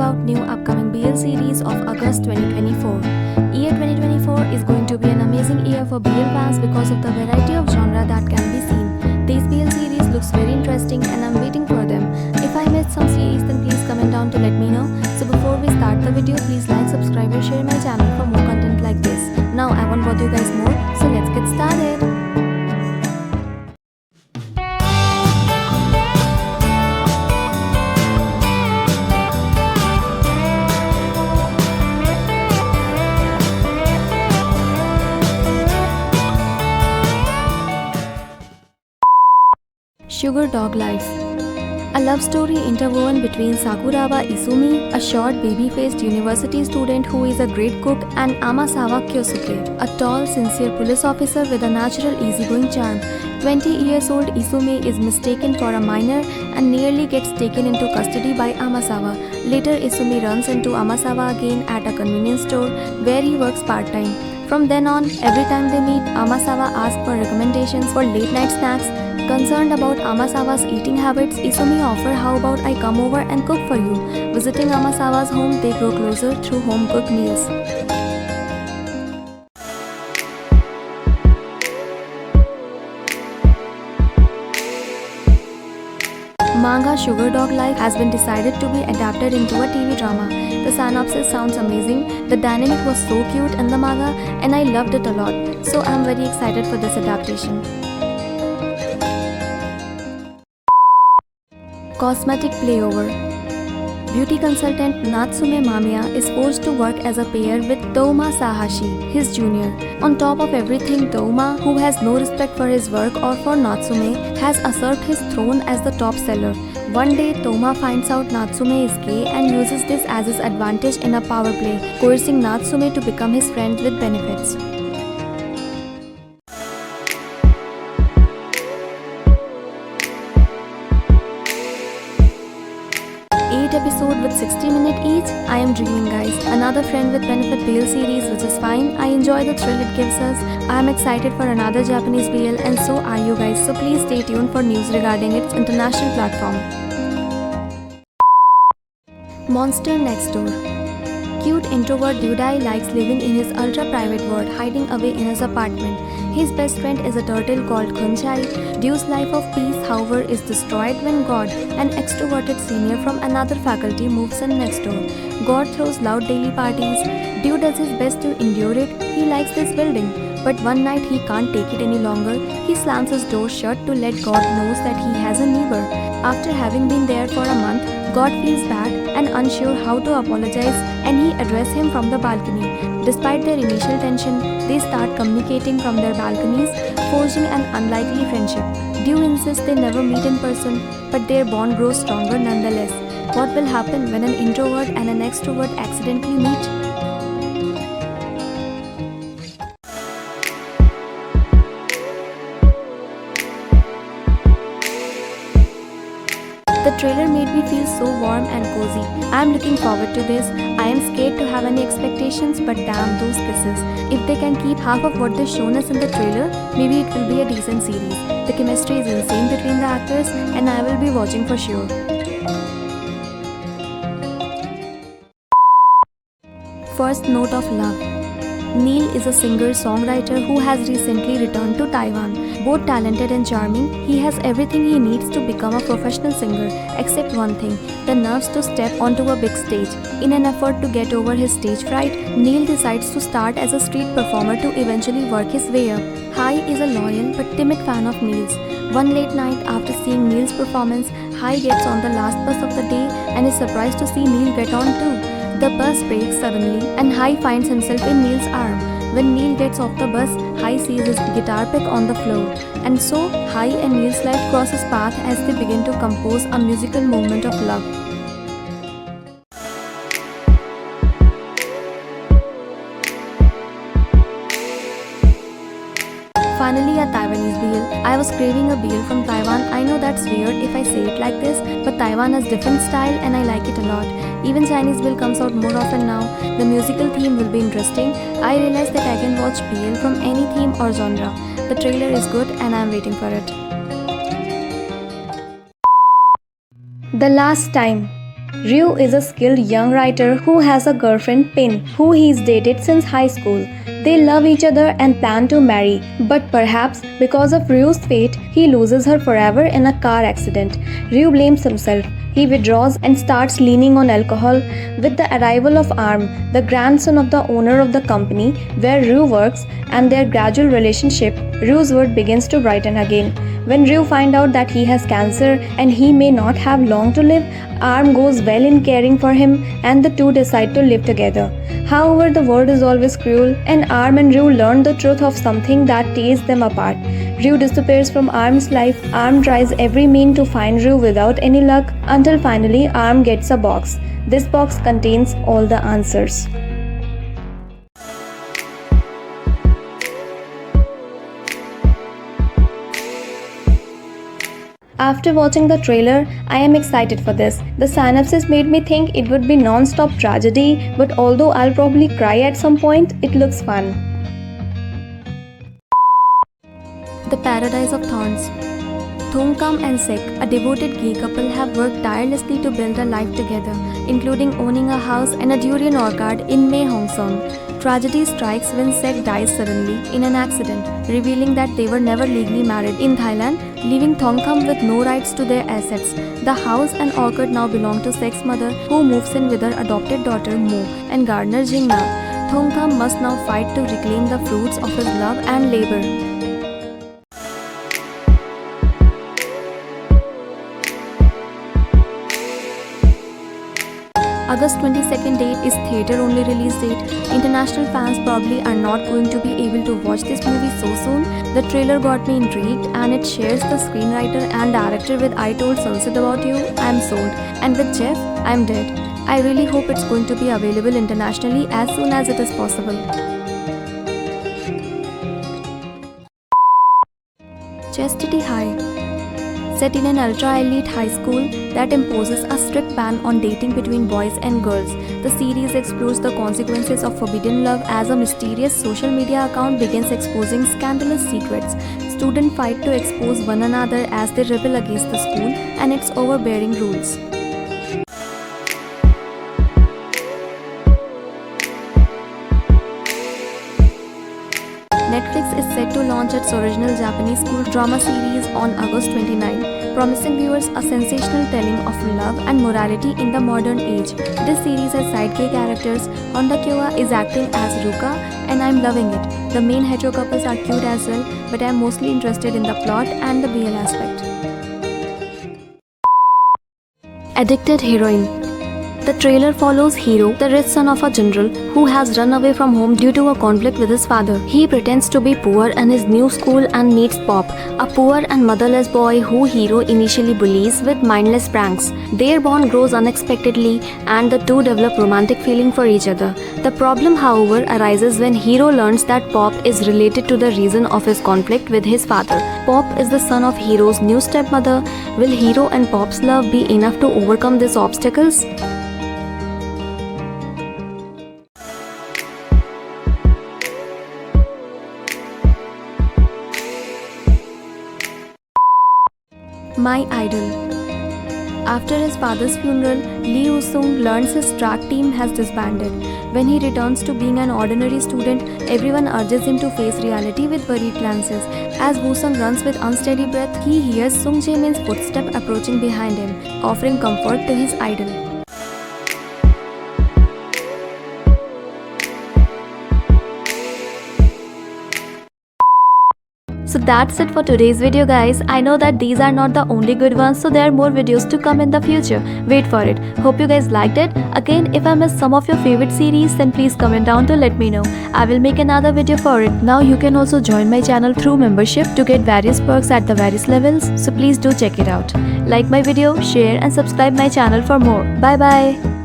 about new upcoming BL series of August 2024. Year 2024 is going to be an amazing year for BL fans because of the variety of genre that can be seen. This BL series looks very interesting and I'm waiting for them. If I missed some series, then please comment down to let me know. So before we start the video, please like, subscribe and share my channel for more content like this. Now I won't bother you guys more, so let's get started. Sugar Dog Life. A love story interwoven between Sakuraba Izumi, a short baby-faced university student who is a great cook, and Amasawa Kyosuke, a tall, sincere police officer with a natural easygoing charm. 20 years old Izumi is mistaken for a minor and nearly gets taken into custody by Amasawa. Later, Izumi runs into Amasawa again at a convenience store where he works part-time. From then on, every time they meet, Amasawa asks for recommendations for late-night snacks. Concerned about Amasawa's eating habits, Izumi offers, "How about I come over and cook for you?" Visiting Amasawa's home, they grow closer through home-cooked meals. Manga Sugar Dog Life has been decided to be adapted into a TV drama. The synopsis sounds amazing. The dynamic was so cute in the manga and I loved it a lot. So I'm very excited for this adaptation. Cosmetic Playover. Beauty consultant Natsume Mamiya is forced to work as a pair with Touma Sahashi, his junior. On top of everything, Touma, who has no respect for his work or for Natsume, has usurped his throne as the top seller. One day, Touma finds out Natsume is gay and uses this as his advantage in a power play, coercing Natsume to become his friend with benefits. 8 episodes with 60 minutes each. I am dreaming, guys. Another friend with benefit BL series, which is fine. I enjoy the thrill it gives us. I am excited for another Japanese BL and so are you guys. So please stay tuned for news regarding its international platform. Monster Next Door. Cute introvert Ryudai likes living in his ultra-private world, hiding away in his apartment. His best friend is a turtle called Kunchai. Ryu's life of peace, however, is destroyed when God, an extroverted senior from another faculty, moves in next door. God throws loud daily parties. Ryu does his best to endure it. He likes this building. But one night he can't take it any longer. He slams his door shut to let God know that he has a neighbor. After having been there for a month, God feels bad and unsure how to apologize and he addresses him from the balcony. Despite their initial tension, they start communicating from their balconies, forging an unlikely friendship. Ryu insists they never meet in person, but their bond grows stronger nonetheless. What will happen when an introvert and an extrovert accidentally meet? The trailer made me feel so warm and cozy. I am looking forward to this. I am scared to have any expectations, but damn those kisses. If they can keep half of what they've shown us in the trailer, maybe it will be a decent series. The chemistry is insane between the actors and I will be watching for sure. First Note of Love. Neil is a singer-songwriter who has recently returned to Taiwan. Both talented and charming, he has everything he needs to become a professional singer, except one thing, the nerves to step onto a big stage. In an effort to get over his stage fright, Neil decides to start as a street performer to eventually work his way up. Hai is a loyal but timid fan of Neil's. One late night after seeing Neil's performance, Hai gets on the last bus of the day and is surprised to see Neil get on too. The bus breaks suddenly and Hai finds himself in Neil's arm. When Neil gets off the bus, Hai sees his guitar pick on the floor. And so, Hai and Neil's life crosses paths as they begin to compose a musical moment of love. Finally, a Taiwanese BL. I was craving a BL from Taiwan. I know that's weird if I say it like this, but Taiwan has different style and I like it a lot. Even Chinese BL comes out more often now. The musical theme will be interesting. I realized that I can watch BL from any theme or genre. The trailer is good and I am waiting for it. The Last Time. Ryu is a skilled young writer who has a girlfriend Pin, who he's dated since high school. They love each other and plan to marry, but perhaps because of Ryu's fate, he loses her forever in a car accident. Ryu blames himself. He withdraws and starts leaning on alcohol. With the arrival of Arm, the grandson of the owner of the company where Ryu works, and their gradual relationship, Ryu's world begins to brighten again. When Ryu finds out that he has cancer and he may not have long to live, Arm goes well in caring for him and the two decide to live together. However, the world is always cruel and Arm and Ryu learn the truth of something that tears them apart. Ryu disappears from Arm's life. Arm tries every means to find Ryu without any luck until finally Arm gets a box. This box contains all the answers. After watching the trailer, I am excited for this. The synopsis made me think it would be non-stop tragedy, but although I'll probably cry at some point, it looks fun. The Paradise of Thorns. Thongkam and Sek, a devoted gay couple, have worked tirelessly to build a life together, including owning a house and a durian orchard in Mae Hongson. Tragedy strikes when Sek dies suddenly in an accident, revealing that they were never legally married in Thailand, leaving Thongkam with no rights to their assets. The house and orchard now belong to Sek's mother, who moves in with her adopted daughter Mo and gardener Jingna. Thongkam must now fight to reclaim the fruits of his love and labor. August 22nd date is theatre only release date. International fans probably are not going to be able to watch this movie so soon. The trailer got me intrigued and it shares the screenwriter and director with I Told Sunset About You, I'm Sold, and with Jeff, I'm Dead. I really hope it's going to be available internationally as soon as it is possible. Chastity High. Set in an ultra-elite high school that imposes a strict ban on dating between boys and girls, the series explores the consequences of forbidden love as a mysterious social media account begins exposing scandalous secrets. Students fight to expose one another as they rebel against the school and its overbearing rules. Netflix is set to launch its original Japanese school drama series on August 29, promising viewers a sensational telling of love and morality in the modern age. This series has side gay characters. Honda Kyoa is acting as Ruka and I'm loving it. The main hetero couples are cute as well, but I'm mostly interested in the plot and the BL aspect. Addicted Heroine. The trailer follows Hiro, the rich son of a general who has run away from home due to a conflict with his father. He pretends to be poor in his new school and meets Pop, a poor and motherless boy who Hiro initially bullies with mindless pranks. Their bond grows unexpectedly and the two develop romantic feeling for each other. The problem, however, arises when Hiro learns that Pop is related to the reason of his conflict with his father. Pop is the son of Hiro's new stepmother. Will Hiro and Pop's love be enough to overcome these obstacles? My Idol. After his father's funeral, Lee Woo-sung learns his track team has disbanded. When he returns to being an ordinary student, everyone urges him to face reality with worried glances. As Woo-sung runs with unsteady breath, he hears Sung Jae-min's footstep approaching behind him, offering comfort to his idol. So that's it for today's video, guys. I know that these are not the only good ones, so there are more videos to come in the future. Wait for it. Hope you guys liked it. Again, if I missed some of your favorite series, then please comment down to let me know. I will make another video for it. Now you can also join my channel through membership to get various perks at the various levels, so please do check it out. Like my video, share and subscribe my channel for more. Bye bye.